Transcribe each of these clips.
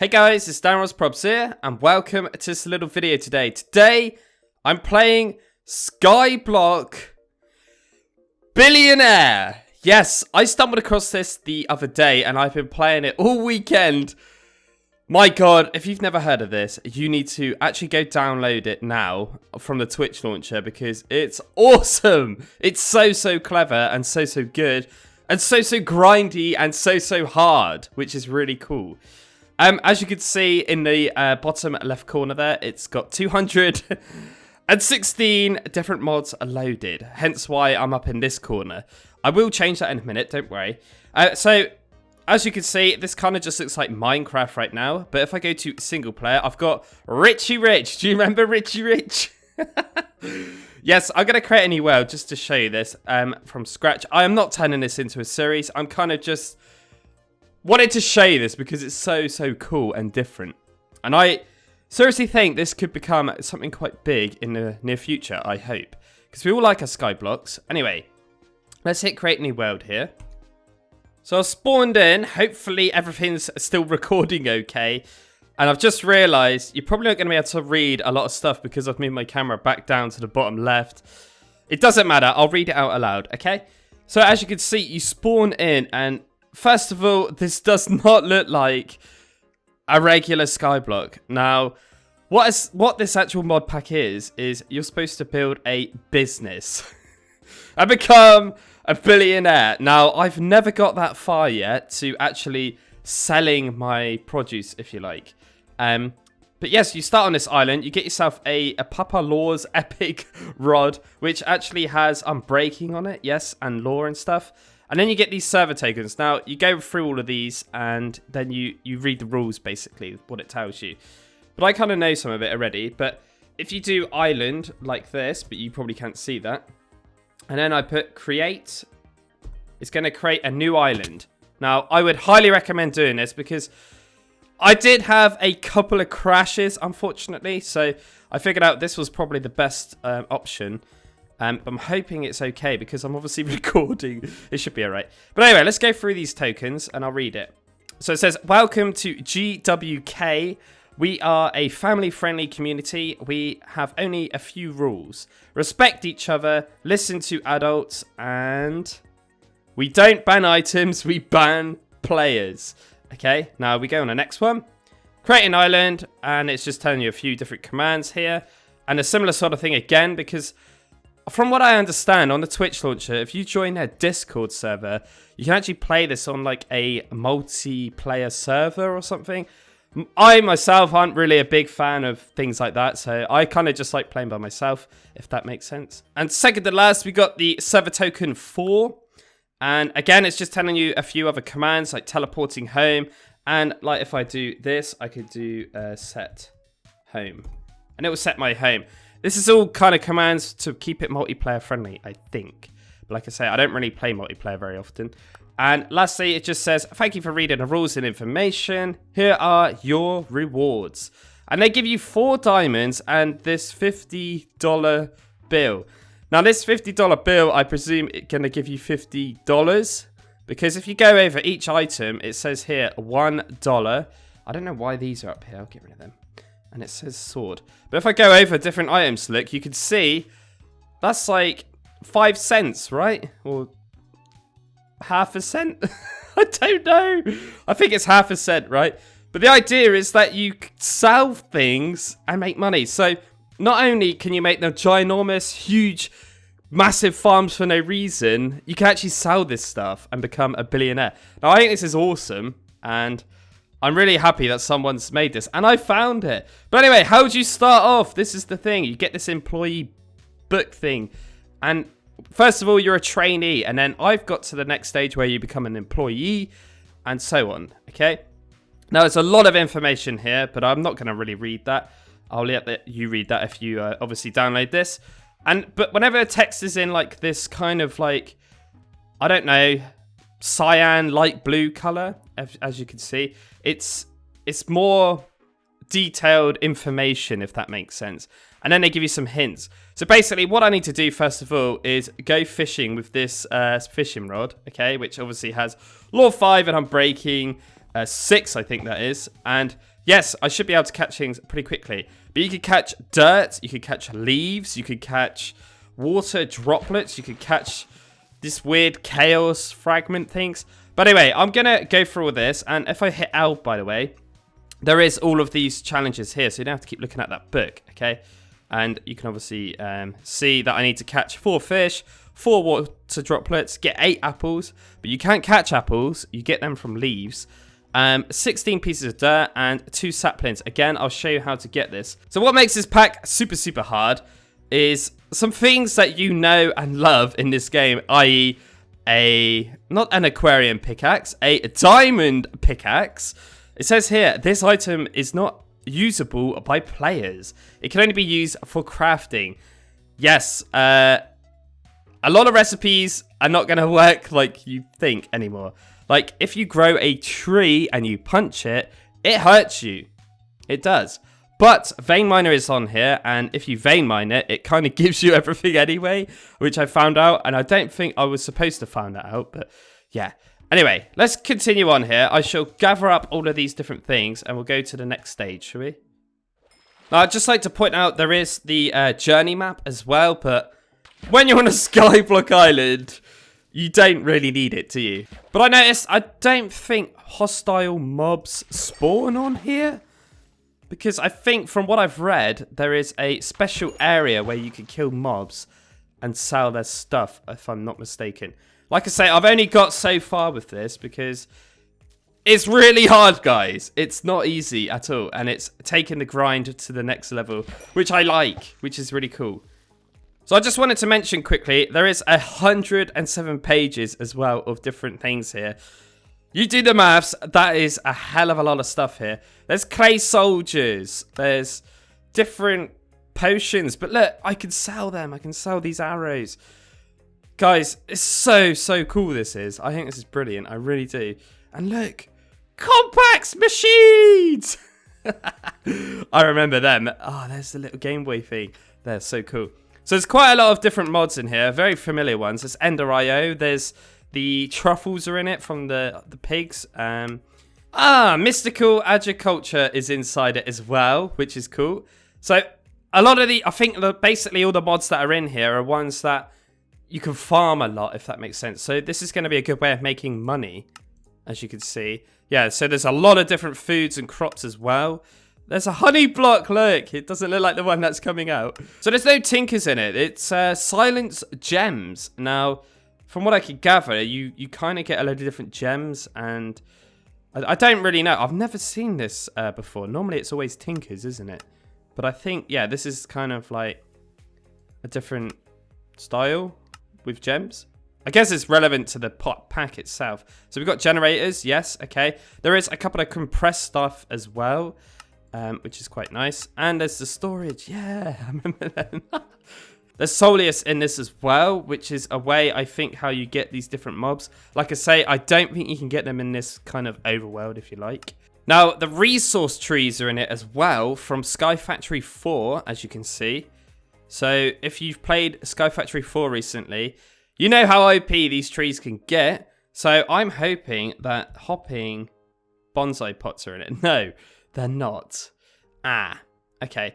Hey guys, it's DanRobzProbz here, and welcome to this little video today. Today, I'm playing Skyblock BILLIONAIRE. Yes, I stumbled across this the other day, and I've been playing it all weekend. My god, if you've never heard of this, you need to actually go download it now from the Twitch launcher, because it's awesome. It's so clever, and so good, and so grindy, and so hard, which is really cool. As you can see in the bottom left corner there, it's got 216 different mods loaded. Hence why I'm up in this corner. I will change that in a minute, don't worry. So, as you can see, this kind of just looks like Minecraft right now. But if I go to single player, I've got Richie Rich. Do you remember Richie Rich? Yes, I'm going to create a new world just to show you this from scratch. I am not turning this into a series. I'm kind of just wanted to show you this because it's so cool and different. And I seriously think this could become something quite big in the near future, I hope. Because we all like our Skyblocks. Anyway, let's hit create new world here. So I've spawned in. Hopefully everything's still recording okay. And I've just realised you're probably not going to be able to read a lot of stuff because I've moved my camera back down to the bottom left. It doesn't matter. I'll read it out aloud, okay? So as you can see, you spawn in and first of all, this does not look like a regular Skyblock. Now, what this actual mod pack is you're supposed to build a business and become a billionaire. Now, I've never got that far yet to actually selling my produce, if you like. But yes, you start on this island. You get yourself a Papa Law's epic rod, which actually has unbreaking on it, yes, and law and stuff. And then you get these server tokens. Now, you go through all of these, and then you read the rules, basically, what it tells you. But I kind of know some of it already. But if you do island like this, but you probably can't see that. And then I put create. It's going to create a new island. Now, I would highly recommend doing this because I did have a couple of crashes, unfortunately. So I figured out this was probably the best option. I'm hoping it's okay because I'm obviously recording. It should be alright. But anyway, let's go through these tokens and I'll read it. So it says, welcome to GWK. We are a family-friendly community. We have only a few rules. Respect each other, listen to adults, and we don't ban items, we ban players. Okay, now we go on the next one. Create an island, and it's just telling you a few different commands here. And a similar sort of thing again, because from what I understand, on the Twitch launcher, if you join their Discord server, you can actually play this on like a multiplayer server or something. I myself aren't really a big fan of things like that, so I kind of just like playing by myself, if that makes sense. And second to last, we got the server token 4. And again, it's just telling you a few other commands, like teleporting home. And like if I do this, I could do set home. And it will set my home. This is all kind of commands to keep it multiplayer friendly, I think. But like I say, I don't really play multiplayer very often. And lastly, it just says, thank you for reading the rules and information. Here are your rewards. And they give you 4 diamonds and this $50 bill. Now, this $50 bill, I presume it's going to give you $50. Because if you go over each item, it says here $1. I don't know why these are up here. I'll get rid of them. And it says sword. But if I go over different items, look, you can see that's like 5 cents, right? Or half a cent? I don't know. I think it's half a cent, right? But the idea is that you sell things and make money. So not only can you make the ginormous, huge, massive farms for no reason, you can actually sell this stuff and become a billionaire. Now, I think this is awesome. And I'm really happy that someone's made this. And I found it. But anyway, how would you start off? This is the thing. You get this employee book thing. And first of all, you're a trainee. And then I've got to the next stage where you become an employee. And so on. Okay? Now, there's a lot of information here. But I'm not going to really read that. I'll let you read that if you obviously download this. But whenever text is in like this kind of like, I don't know, cyan, light blue color, as you can see, it's more detailed information, if that makes sense. And then they give you some hints. So basically, what I need to do, first of all, is go fishing with this fishing rod, okay? Which obviously has Law 5 and Unbreaking, 6, I think that is. And yes, I should be able to catch things pretty quickly. But you could catch dirt, you could catch leaves, you could catch water droplets, you could catch this weird chaos fragment things. But anyway, I'm going to go through all this. And if I hit L, by the way, there is all of these challenges here. So you don't have to keep looking at that book, okay? And you can obviously see that I need to catch 4 fish, 4 water droplets, get 8 apples. But you can't catch apples. You get them from leaves. 16 pieces of dirt and 2 saplings. Again, I'll show you how to get this. So what makes this pack super, super hard is some things that you know and love in this game, i.e. not an aquarium pickaxe, a diamond pickaxe. It says here, this item is not usable by players. It can only be used for crafting. Yes, a lot of recipes are not going to work like you think anymore. Like, if you grow a tree and you punch it, it hurts you. It does. But vein miner is on here, and if you vein mine it, it kind of gives you everything anyway, which I found out, and I don't think I was supposed to find that out, but yeah. Anyway, let's continue on here. I shall gather up all of these different things, and we'll go to the next stage, shall we? Now, I'd just like to point out there is the journey map as well, but when you're on a Skyblock Island, you don't really need it, do you? But I noticed I don't think hostile mobs spawn on here. Because I think from what I've read, there is a special area where you can kill mobs and sell their stuff, if I'm not mistaken. Like I say, I've only got so far with this because it's really hard, guys. It's not easy at all. And it's taking the grind to the next level, which I like, which is really cool. So I just wanted to mention quickly, there is 107 pages as well of different things here. You do the maths, that is a hell of a lot of stuff here. There's clay soldiers, there's different potions, but look, I can sell them. I can sell these arrows. Guys, it's so cool this is. I think this is brilliant, I really do. And look, complex machines! I remember them. Oh, there's the little Game Boy thing. They're so cool. So there's quite a lot of different mods in here, very familiar ones. There's Ender.io, there's the truffles are in it from the pigs. Mystical agriculture is inside it as well, which is cool. So a lot of I think basically all the mods that are in here are ones that you can farm a lot, if that makes sense. So this is going to be a good way of making money, as you can see. Yeah, so there's a lot of different foods and crops as well. There's a honey block, look. It doesn't look like the one that's coming out. So there's no tinkers in it. It's silence gems. Now, from what I could gather, you kind of get a load of different gems, and I don't really know. I've never seen this before. Normally, it's always tinkers, isn't it? But I think, yeah, this is kind of like a different style with gems. I guess it's relevant to the pack itself. So we've got generators, yes, okay. There is a couple of compressed stuff as well, which is quite nice. And there's the storage, yeah, I remember them. There's Soleus in this as well, which is a way, I think, how you get these different mobs. Like I say, I don't think you can get them in this kind of overworld, if you like. Now, the resource trees are in it as well from Sky Factory 4, as you can see. So, if you've played Sky Factory 4 recently, you know how OP these trees can get. So, I'm hoping that hopping bonsai pots are in it. No, they're not. Okay.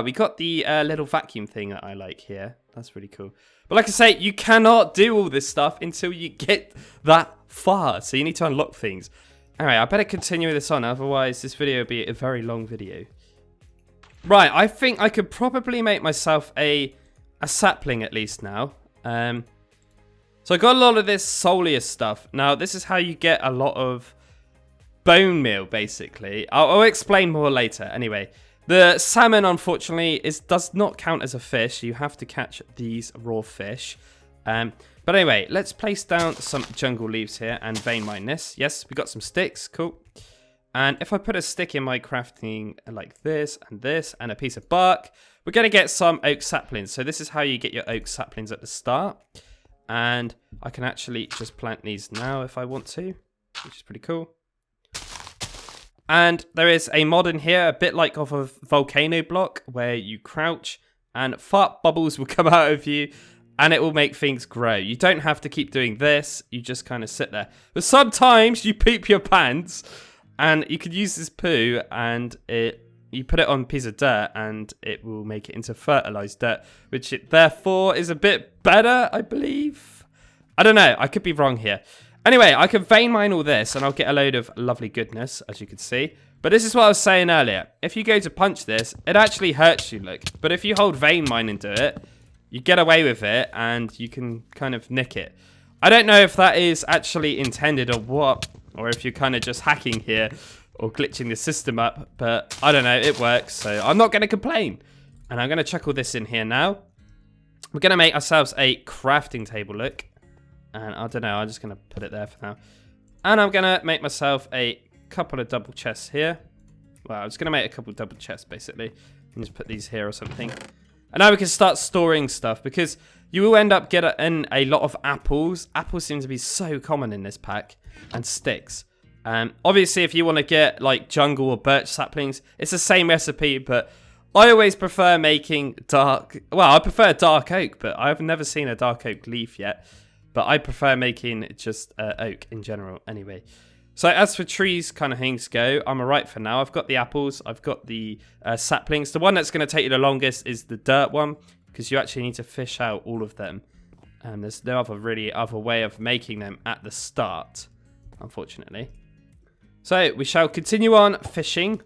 We got the little vacuum thing that I like here. That's really cool. But like I say, you cannot do all this stuff until you get that far. So you need to unlock things. Anyway, I better continue this on. Otherwise, this video will be a very long video. Right, I think I could probably make myself a sapling at least now. So I got a lot of this Soleus stuff. Now, this is how you get a lot of bone meal, basically. I'll explain more later. Anyway. The salmon, unfortunately, does not count as a fish. You have to catch these raw fish. But anyway, let's place down some jungle leaves here and vein mine this. Yes, we got some sticks. Cool. And if I put a stick in my crafting like this and a piece of bark, we're going to get some oak saplings. So this is how you get your oak saplings at the start. And I can actually just plant these now if I want to, which is pretty cool. And there is a mod in here, a bit like of a volcano block, where you crouch and fart bubbles will come out of you and it will make things grow. You don't have to keep doing this, you just kind of sit there. But sometimes you poop your pants And you could use this poo and you put it on a piece of dirt and it will make it into fertilized dirt, which it therefore is a bit better, I believe. I don't know. I could be wrong here. Anyway, I can vein mine all this and I'll get a load of lovely goodness, as you can see. But this is what I was saying earlier. If you go to punch this, it actually hurts you, look. But if you hold vein mine and do it, you get away with it and you can kind of nick it. I don't know if that is actually intended or what, or if you're kind of just hacking here or glitching the system up, but I don't know, it works, so I'm not going to complain. And I'm going to chuck all this in here now. We're going to make ourselves a crafting table, look. And I don't know, I'm just going to put it there for now. And I'm going to make myself a couple of double chests here. Well, I'm just going to make a couple of double chests, basically. And just put these here or something. And now we can start storing stuff, because you will end up getting a lot of apples. Apples seem to be so common in this pack. And sticks. Obviously, if you want to get like jungle or birch saplings, it's the same recipe, but I always prefer making dark... Well, I prefer dark oak, but I've never seen a dark oak leaf yet. But I prefer making just oak in general anyway. So as for trees kind of things go, I'm alright for now. I've got the apples, I've got the saplings. The one that's going to take you the longest is the dirt one, because you actually need to fish out all of them. And there's no other way of making them at the start, unfortunately. So we shall continue on fishing,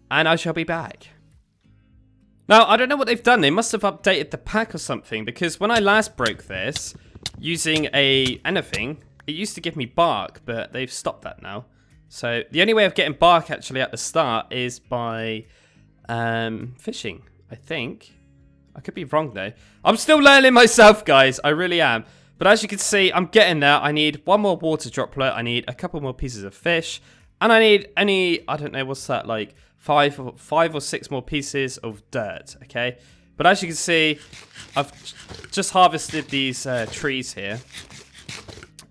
and I shall be back. Now, I don't know what they've done. They must have updated the pack or something, because when I last broke this, using anything, it used to give me bark, but they've stopped that now. So the only way of getting bark actually at the start is by fishing, I think. I could be wrong though. I'm still learning myself, guys. I really am. But as you can see, I'm getting there. I need one more water droplet. I need a couple more pieces of fish. And I need I don't know, what's that, like five or six more pieces of dirt, okay? But as you can see, I've just harvested these trees here.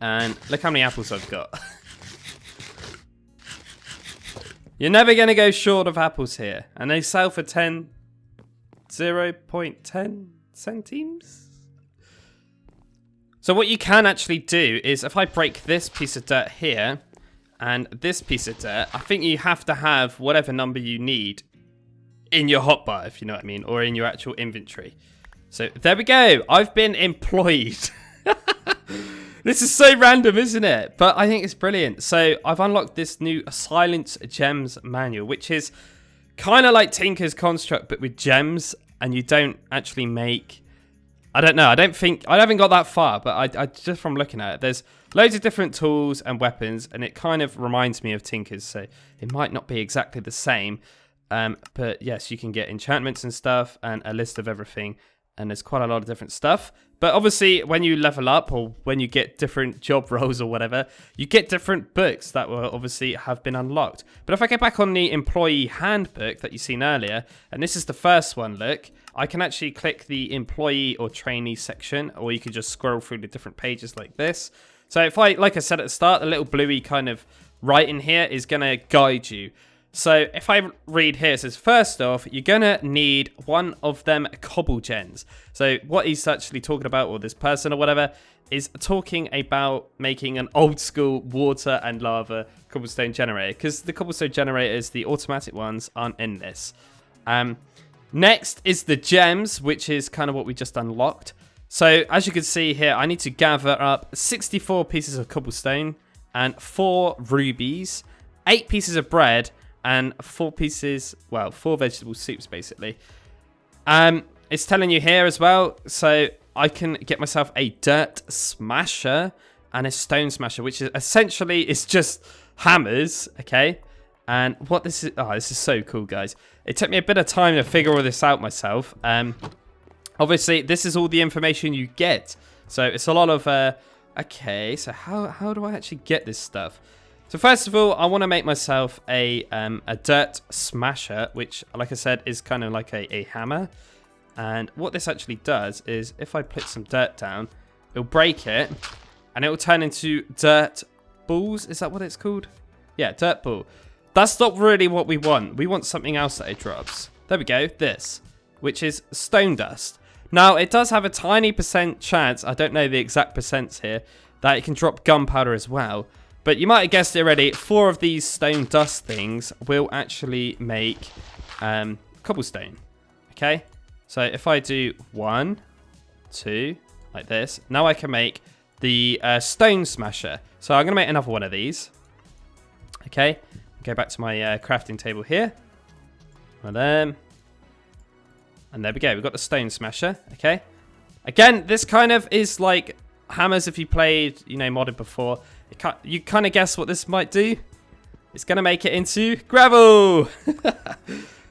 And look how many apples I've got. You're never going to go short of apples here. And they sell for 0.10 centimes. So what you can actually do is, if I break this piece of dirt here and this piece of dirt, I think you have to have whatever number you need in your hotbar, if you know what I mean, or in your actual inventory. So there we go. I've been employed. This is so random, isn't it? But I think it's brilliant. So I've unlocked this new Silence Gems manual, which is kind of like Tinker's Construct, but with gems, and you don't actually make... I don't know. I haven't got that far, but I just from looking at it, there's loads of different tools and weapons, and it kind of reminds me of Tinker's, so it might not be exactly the same. But yes, you can get enchantments and stuff, and a list of everything, and there's quite a lot of different stuff. But obviously, when you level up, or when you get different job roles or whatever, you get different books that will obviously have been unlocked. But if I get back on the employee handbook that you seen earlier, and this is the first one, look, I can actually click the employee or trainee section, or you can just scroll through the different pages like this. So if like I said at the start, the little bluey kind of writing here is going to guide you. So if I read here, it says, first off, you're going to need one of them cobble gens. So what he's actually talking about, or this person or whatever, is talking about making an old school water and lava cobblestone generator. Because the cobblestone generators, the automatic ones, aren't in this. Next is the gems, which is kind of what we just unlocked. So as you can see here, I need to gather up 64 pieces of cobblestone and 4 rubies, 8 pieces of bread, and 4 vegetable soups, basically. It's telling you here as well, so I can get myself a dirt smasher and a stone smasher, which is essentially is just hammers, okay? And what this is, this is so cool, guys. It took me a bit of time to figure all this out myself. Obviously, this is all the information you get. So it's a lot of, okay, so how do I actually get this stuff? So first of all, I want to make myself a dirt smasher, which, like I said, is kind of like a hammer. And what this actually does is, if I put some dirt down, it'll break it, and it will turn into dirt balls. Is that what it's called? Yeah, dirt ball. That's not really what we want. We want something else that it drops. There we go, this, which is stone dust. Now, it does have a tiny % chance, I don't know the exact percents here, that it can drop gunpowder as well. But you might have guessed it already. 4 of these stone dust things will actually make cobblestone. Okay? So if I do 1, 2, like this, now I can make the stone smasher. So I'm going to make another one of these. Okay? Go back to my crafting table here. One of them. And there we go. We've got the stone smasher. Okay? Again, this kind of is like hammers if you played, you know, modded before. You kind of guess what this might do. It's going to make it into gravel.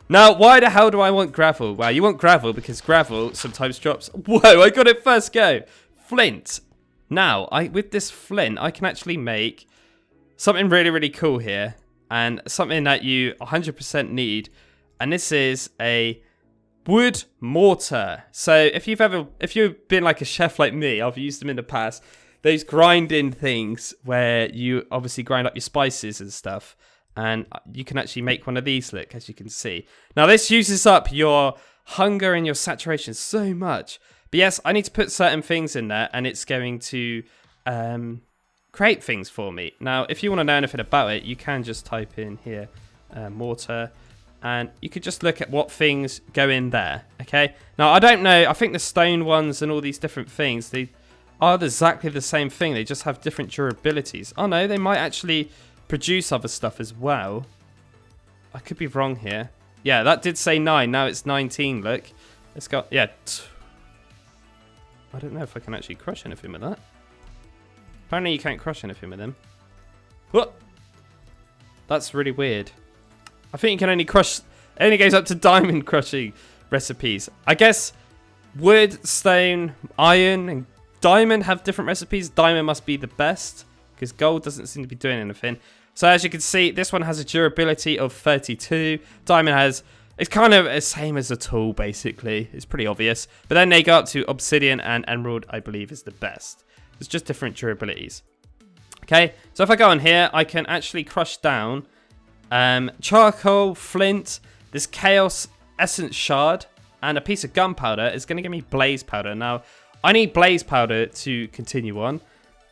Now, why the hell do I want gravel? Well, you want gravel because gravel sometimes drops. Whoa, I got it first go. Flint. Now, with this flint, I can actually make something really, really cool here. And something that you 100% need. And this is a wood mortar. So if you've been like a chef like me, I've used them in the past. Those grinding things where you obviously grind up your spices and stuff. And you can actually make one of these, look, as you can see. Now, this uses up your hunger and your saturation so much. But yes, I need to put certain things in there, and it's going to create things for me. Now, if you want to know anything about it, you can just type in here, mortar, and you could just look at what things go in there, okay? Now, I don't know. I think the stone ones and all these different things, they are exactly the same thing. They just have different durabilities. Oh, no, they might actually produce other stuff as well. I could be wrong here. Yeah, that did say 9. Now it's 19, look. It's got, yeah. I don't know if I can actually crush anything with that. Apparently you can't crush anything with them. What? That's really weird. I think you can only crush, it only goes up to diamond crushing recipes. I guess wood, stone, iron, and diamond have different recipes. Diamond must be the best, because gold doesn't seem to be doing anything. So as you can see, this one has a durability of 32. Diamond has, it's kind of the same as a tool, basically. It's pretty obvious. But then they go up to obsidian, and emerald, I believe, is the best. It's just different durabilities. Okay, so if I go on here, I can actually crush down charcoal, flint, this chaos essence shard, and a piece of gunpowder is going to give me blaze powder. Now, I need blaze powder to continue on.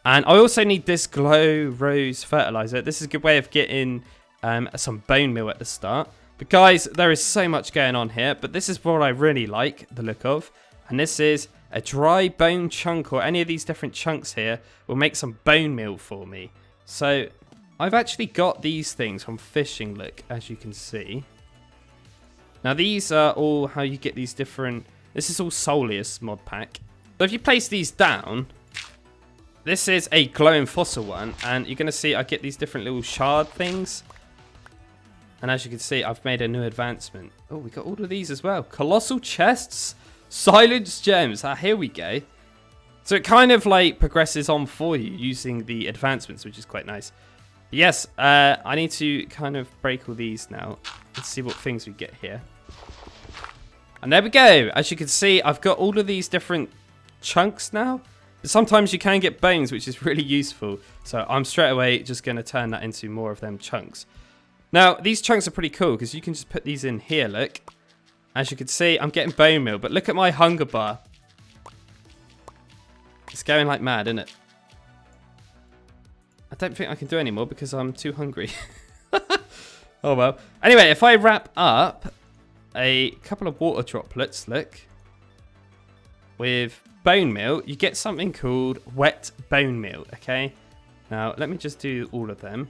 And I also need this glow rose fertilizer. This is a good way of getting some bone meal at the start. But guys, there is so much going on here. But this is what I really like the look of. And this is a dry bone chunk, or any of these different chunks here will make some bone meal for me. So I've actually got these things from fishing, look, as you can see. Now these are all how you get these different... This is all Soulius mod pack. So if you place these down... This is a glowing fossil one, and you're going to see I get these different little shard things. And as you can see, I've made a new advancement. Oh, we got all of these as well. Colossal chests, silence gems. Ah, here we go. So it kind of like progresses on for you using the advancements, which is quite nice. But yes, I need to kind of break all these now and see what things we get here. And there we go. As you can see, I've got all of these different chunks now. Sometimes you can get bones, which is really useful. So I'm straight away just going to turn that into more of them chunks. Now, these chunks are pretty cool because you can just put these in here, look. As you can see, I'm getting bone meal. But look at my hunger bar. It's going like mad, isn't it? I don't think I can do any more because I'm too hungry. Oh, well. Anyway, if I wrap up a couple of water droplets, look, with bone meal, you get something called wet bone meal, okay? Now, let me just do all of them.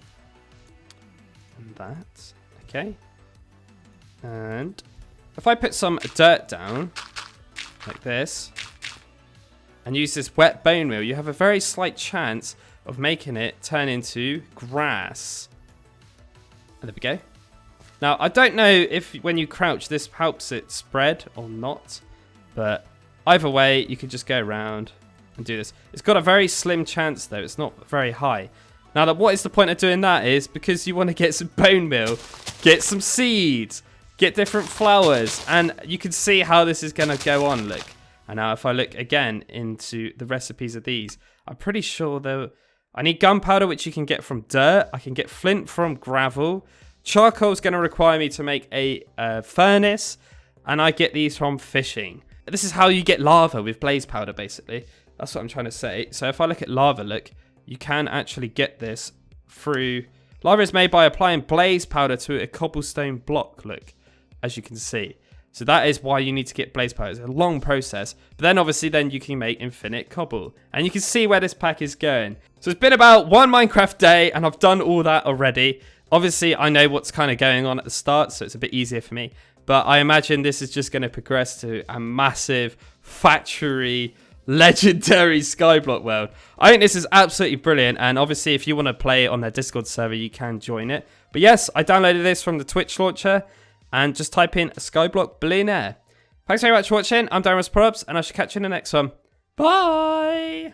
And that, okay? And if I put some dirt down, like this, and use this wet bone meal, you have a very slight chance of making it turn into grass. And there we go. Now, I don't know if when you crouch, this helps it spread or not, but either way, you can just go around and do this. It's got a very slim chance, though. It's not very high. Now, what is the point of doing that is because you want to get some bone meal, get some seeds, get different flowers, and you can see how this is going to go on, look. And now if I look again into the recipes of these, I'm pretty sure though, I need gunpowder, which you can get from dirt. I can get flint from gravel. Charcoal is going to require me to make a furnace, and I get these from fishing. This is how you get lava with blaze powder, basically. That's what I'm trying to say. So if I look at lava, look, you can actually get this through... Lava is made by applying blaze powder to a cobblestone block, look, as you can see. So that is why you need to get blaze powder. It's a long process. But then obviously then you can make infinite cobble. And you can see where this pack is going. So it's been about one Minecraft day and I've done all that already. Obviously I know what's kind of going on at the start, so it's a bit easier for me. But I imagine this is just going to progress to a massive factory legendary Skyblock world. I think this is absolutely brilliant, and obviously if you want to play on their Discord server you can join it. But yes, I downloaded this from the Twitch launcher and just type in Skyblock Billionaire. Thanks very much for watching. I'm DanRobzProbz and I shall catch you in the next one. Bye!